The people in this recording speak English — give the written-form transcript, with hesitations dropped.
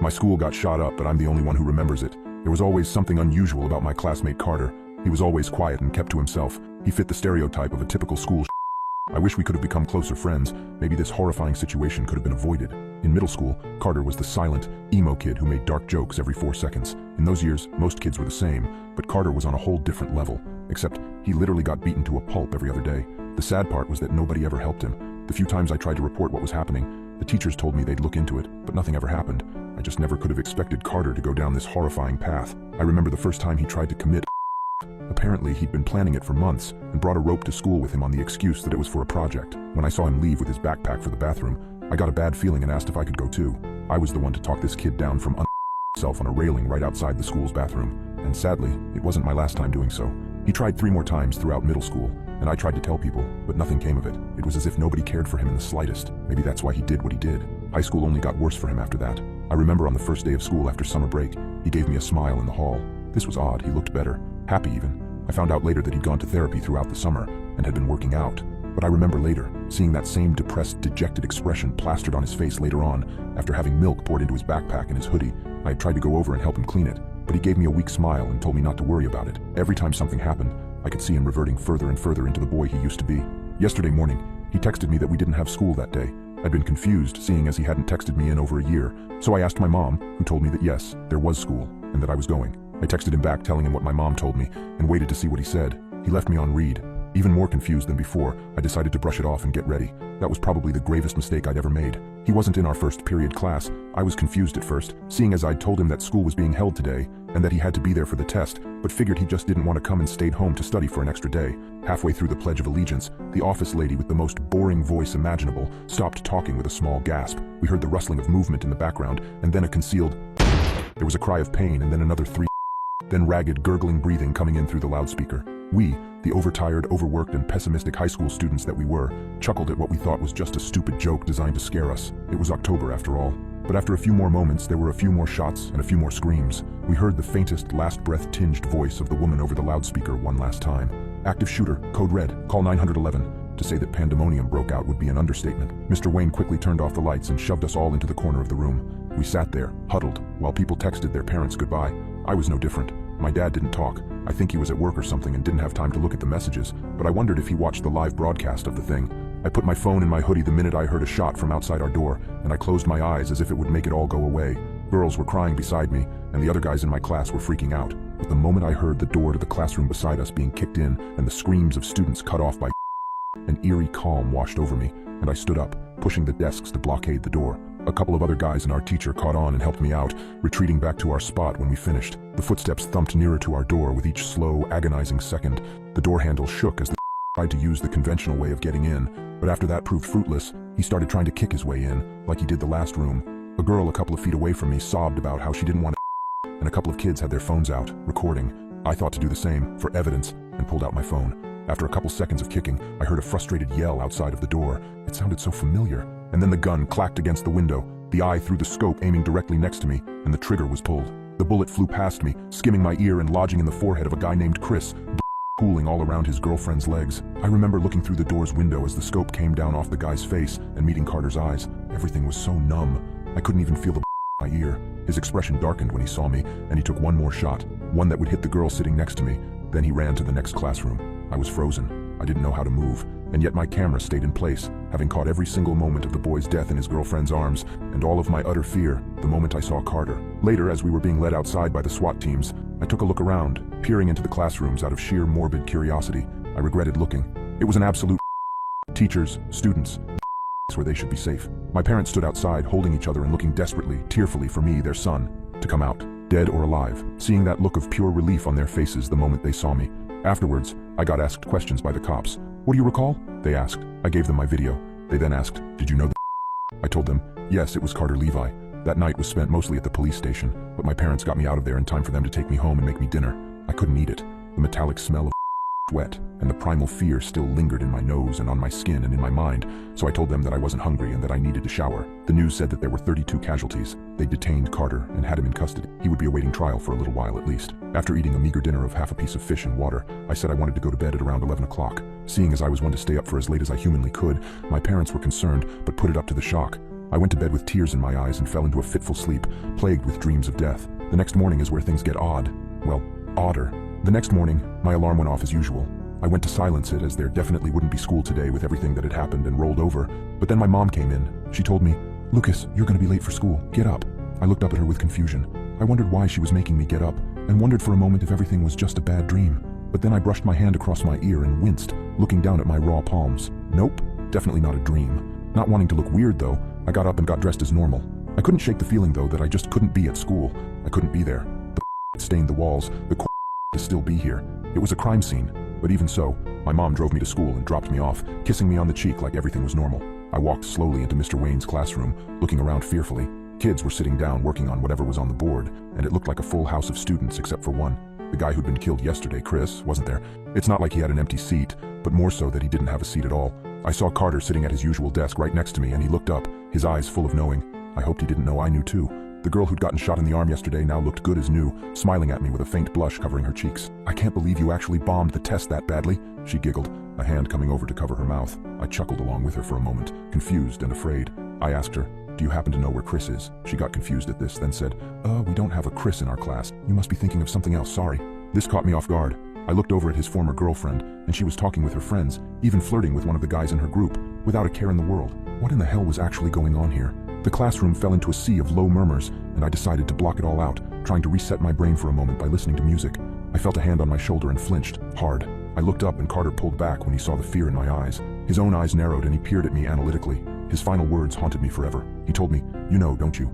My school got shot up, but I'm the only one who remembers it. There was always something unusual about my classmate Carter. He was always quiet and kept to himself. He fit the stereotype of a typical school. I wish we could have become closer friends. Maybe this horrifying situation could have been avoided. In middle school, Carter was the silent, emo kid who made dark jokes every 4 seconds. In those years, most kids were the same, but Carter was on a whole different level. Except, he literally got beaten to a pulp every other day. The sad part was that nobody ever helped him. The few times I tried to report what was happening, the teachers told me they'd look into it, but nothing ever happened. I just never could have expected Carter to go down this horrifying path. I remember the first time he tried to commit. Apparently, he'd been planning it for months and brought a rope to school with him on the excuse that it was for a project. When I saw him leave with his backpack for the bathroom, I got a bad feeling and asked if I could go too. I was the one to talk this kid down from himself on a railing right outside the school's bathroom, and sadly, it wasn't my last time doing so. He tried 3 more times throughout middle school, and I tried to tell people, but nothing came of it. It was as if nobody cared for him in the slightest. Maybe that's why he did what he did. High school only got worse for him after that. I remember on the first day of school after summer break, he gave me a smile in the hall. This was odd, he looked better, happy even. I found out later that he'd gone to therapy throughout the summer and had been working out. But I remember later, seeing that same depressed, dejected expression plastered on his face later on, after having milk poured into his backpack and his hoodie. I had tried to go over and help him clean it, but he gave me a weak smile and told me not to worry about it. Every time something happened, I could see him reverting further and further into the boy he used to be. Yesterday morning, he texted me that we didn't have school that day. I'd been confused, seeing as he hadn't texted me in over a year, so I asked my mom, who told me that yes, there was school, and that I was going. I texted him back telling him what my mom told me, and waited to see what he said. He left me on read. Even more confused than before, I decided to brush it off and get ready. That was probably the gravest mistake I'd ever made. He wasn't in our first period class. I was confused at first, seeing as I'd told him that school was being held today, and that he had to be there for the test, but figured he just didn't want to come and stayed home to study for an extra day. Halfway through the Pledge of Allegiance, the office lady with the most boring voice imaginable stopped talking with a small gasp. We heard the rustling of movement in the background, and then a concealed. There was a cry of pain, and then another 3. Then ragged, gurgling breathing coming in through the loudspeaker. We, the overtired, overworked, and pessimistic high school students that we were, chuckled at what we thought was just a stupid joke designed to scare us. It was October after all. But after a few more moments, there were a few more shots and a few more screams. We heard the faintest, last-breath-tinged voice of the woman over the loudspeaker one last time. Active shooter, code red, call 911. To say that pandemonium broke out would be an understatement. Mr. Wayne quickly turned off the lights and shoved us all into the corner of the room. We sat there, huddled, while people texted their parents goodbye. I was no different. My dad didn't talk. I think he was at work or something and didn't have time to look at the messages, but I wondered if he watched the live broadcast of the thing. I put my phone in my hoodie the minute I heard a shot from outside our door, and I closed my eyes as if it would make it all go away. Girls were crying beside me, and the other guys in my class were freaking out. But the moment I heard the door to the classroom beside us being kicked in and the screams of students cut off by an eerie calm washed over me, and I stood up, pushing the desks to blockade the door. A couple of other guys and our teacher caught on and helped me out, retreating back to our spot when we finished. The footsteps thumped nearer to our door with each slow, agonizing second. The door handle shook as the tried to use the conventional way of getting in, but after that proved fruitless, he started trying to kick his way in, like he did the last room. A girl a couple of feet away from me sobbed about how she didn't want to, and a couple of kids had their phones out, recording. I thought to do the same, for evidence, and pulled out my phone. After a couple seconds of kicking, I heard a frustrated yell outside of the door. It sounded so familiar. And then the gun clacked against the window, the eye through the scope aiming directly next to me, and the trigger was pulled. The bullet flew past me, skimming my ear and lodging in the forehead of a guy named Chris, cooling all around his girlfriend's legs. I remember looking through the door's window as the scope came down off the guy's face and meeting Carter's eyes. Everything was so numb. I couldn't even feel the in my ear. His expression darkened when he saw me, and he took one more shot, one that would hit the girl sitting next to me. Then he ran to the next classroom. I was frozen. I didn't know how to move, and yet my camera stayed in place, having caught every single moment of the boy's death in his girlfriend's arms, and all of my utter fear the moment I saw Carter. Later, as we were being led outside by the SWAT teams, I took a look around, peering into the classrooms out of sheer morbid curiosity. I regretted looking. It was an absolute teachers, students, where they should be safe. My parents stood outside, holding each other and looking desperately, tearfully for me, their son, to come out, dead or alive, seeing that look of pure relief on their faces the moment they saw me. Afterwards, I got asked questions by the cops. What do you recall? They asked. I gave them my video. They then asked, did you know the I told them, yes, it was Carter Levi. That night was spent mostly at the police station, but my parents got me out of there in time for them to take me home and make me dinner. I couldn't eat it. The metallic smell of sweat and the primal fear still lingered in my nose and on my skin and in my mind, so I told them that I wasn't hungry and that I needed to shower. The news said that there were 32 casualties. They detained Carter and had him in custody. He would be awaiting trial for a little while at least. After eating a meager dinner of half a piece of fish and water, I said I wanted to go to bed at around 11 o'clock. Seeing as I was one to stay up for as late as I humanly could, my parents were concerned but put it up to the shock. I went to bed with tears in my eyes and fell into a fitful sleep, plagued with dreams of death. The next morning is where things get odd. Well, odder. The next morning, my alarm went off as usual. I went to silence it, as there definitely wouldn't be school today with everything that had happened and rolled over. But then my mom came in. She told me, "Lucas, you're gonna be late for school. Get up." I looked up at her with confusion. I wondered why she was making me get up, and wondered for a moment if everything was just a bad dream. But then I brushed my hand across my ear and winced, looking down at my raw palms. Nope, definitely not a dream. Not wanting to look weird though, I got up and got dressed as normal. I couldn't shake the feeling though that I just couldn't be at school. I couldn't be there. The stained the walls, the to still be here. It was a crime scene. But even so, my mom drove me to school and dropped me off, kissing me on the cheek like everything was normal. I walked slowly into Mr. Wayne's classroom, looking around fearfully. Kids were sitting down working on whatever was on the board, and it looked like a full house of students except for one. The guy who'd been killed yesterday, Chris, wasn't there. It's not like he had an empty seat, but more so that he didn't have a seat at all. I saw Carter sitting at his usual desk right next to me, and he looked up, his eyes full of knowing. I hoped he didn't know I knew too. The girl who'd gotten shot in the arm yesterday now looked good as new, smiling at me with a faint blush covering her cheeks. "I can't believe you actually bombed the test that badly," she giggled, a hand coming over to cover her mouth. I chuckled along with her for a moment, confused and afraid. I asked her, "Do you happen to know where Chris is?" She got confused at this, then said, We don't have a Chris in our class. You must be thinking of something else, sorry." This caught me off guard. I looked over at his former girlfriend, and she was talking with her friends, even flirting with one of the guys in her group, without a care in the world. What in the hell was actually going on here? The classroom fell into a sea of low murmurs, and I decided to block it all out, trying to reset my brain for a moment by listening to music. I felt a hand on my shoulder and flinched, hard. I looked up and Carter pulled back when he saw the fear in my eyes. His own eyes narrowed and he peered at me analytically. His final words haunted me forever. He told me, "You know, don't you?